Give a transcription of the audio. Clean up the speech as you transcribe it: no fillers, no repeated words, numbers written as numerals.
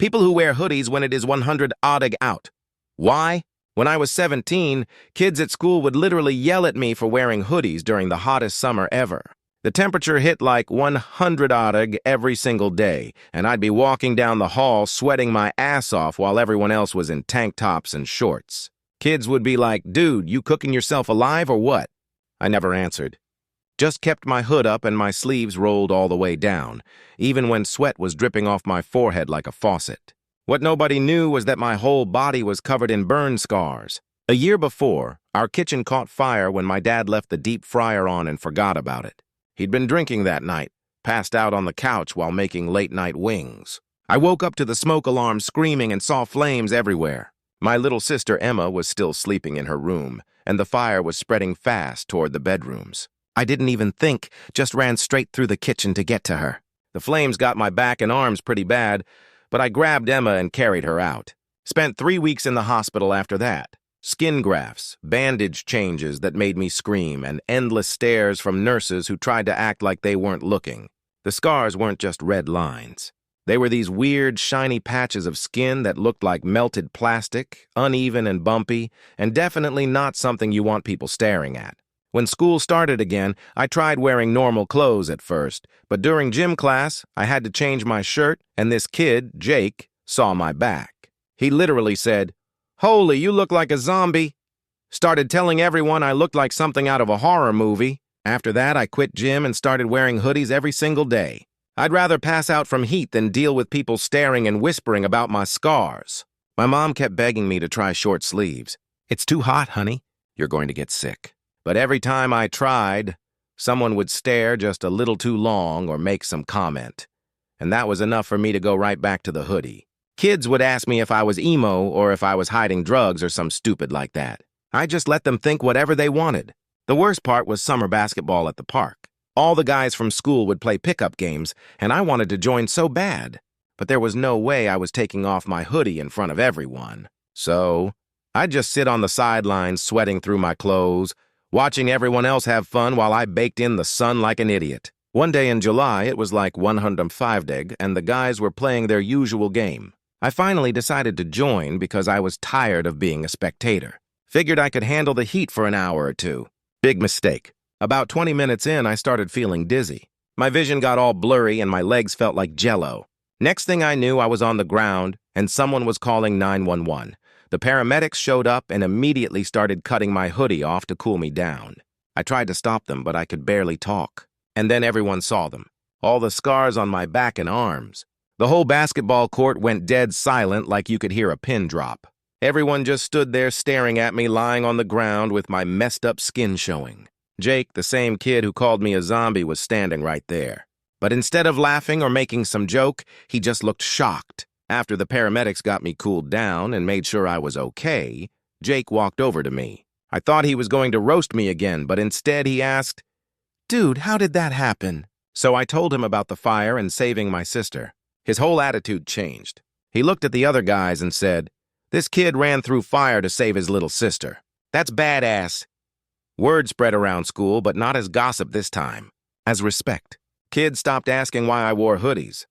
People who wear hoodies when it is 100 odd out. Why? When I was 17, kids at school would literally yell at me for wearing hoodies during the hottest summer ever. The temperature hit like 100 odd every single day, and I'd be walking down the hall sweating my ass off while everyone else was in tank tops and shorts. Kids would be like, "Dude, you cooking yourself alive or what?" I never answered. Just kept my hood up and my sleeves rolled all the way down, even when sweat was dripping off my forehead like a faucet. What nobody knew was that my whole body was covered in burn scars. A year before, our kitchen caught fire when my dad left the deep fryer on and forgot about it. He'd been drinking that night, passed out on the couch while making late-night wings. I woke up to the smoke alarm screaming and saw flames everywhere. My little sister Emma was still sleeping in her room, and the fire was spreading fast toward the bedrooms. I didn't even think, just ran straight through the kitchen to get to her. The flames got my back and arms pretty bad, but I grabbed Emma and carried her out. Spent 3 weeks in the hospital after that. Skin grafts, bandage changes that made me scream, and endless stares from nurses who tried to act like they weren't looking. The scars weren't just red lines. They were these weird, shiny patches of skin that looked like melted plastic, uneven and bumpy, and definitely not something you want people staring at. When school started again, I tried wearing normal clothes at first, but during gym class, I had to change my shirt, and this kid, Jake, saw my back. He literally said, "Holy, you look like a zombie." Started telling everyone I looked like something out of a horror movie. After that, I quit gym and started wearing hoodies every single day. I'd rather pass out from heat than deal with people staring and whispering about my scars. My mom kept begging me to try short sleeves. "It's too hot, honey. You're going to get sick." But every time I tried, someone would stare just a little too long or make some comment. And that was enough for me to go right back to the hoodie. Kids would ask me if I was emo or if I was hiding drugs or some stupid like that. I just let them think whatever they wanted. The worst part was summer basketball at the park. All the guys from school would play pickup games, and I wanted to join so bad. But there was no way I was taking off my hoodie in front of everyone. So I'd just sit on the sidelines sweating through my clothes, watching everyone else have fun while I baked in the sun like an idiot. One day in July, it was like 105 dig, and the guys were playing their usual game. I finally decided to join because I was tired of being a spectator. Figured I could handle the heat for an hour or two. Big mistake. About 20 minutes in, I started feeling dizzy. My vision got all blurry and my legs felt like jello. Next thing I knew, I was on the ground and someone was calling 911. The paramedics showed up and immediately started cutting my hoodie off to cool me down. I tried to stop them, but I could barely talk. And then everyone saw them. All the scars on my back and arms. The whole basketball court went dead silent like you could hear a pin drop. Everyone just stood there staring at me lying on the ground with my messed up skin showing. Jake, the same kid who called me a zombie, was standing right there. But instead of laughing or making some joke, he just looked shocked. After the paramedics got me cooled down and made sure I was okay, Jake walked over to me. I thought he was going to roast me again, but instead he asked, "Dude, how did that happen?" So I told him about the fire and saving my sister. His whole attitude changed. He looked at the other guys and said, "This kid ran through fire to save his little sister. That's badass." Word spread around school, but not as gossip this time, as respect. Kids stopped asking why I wore hoodies.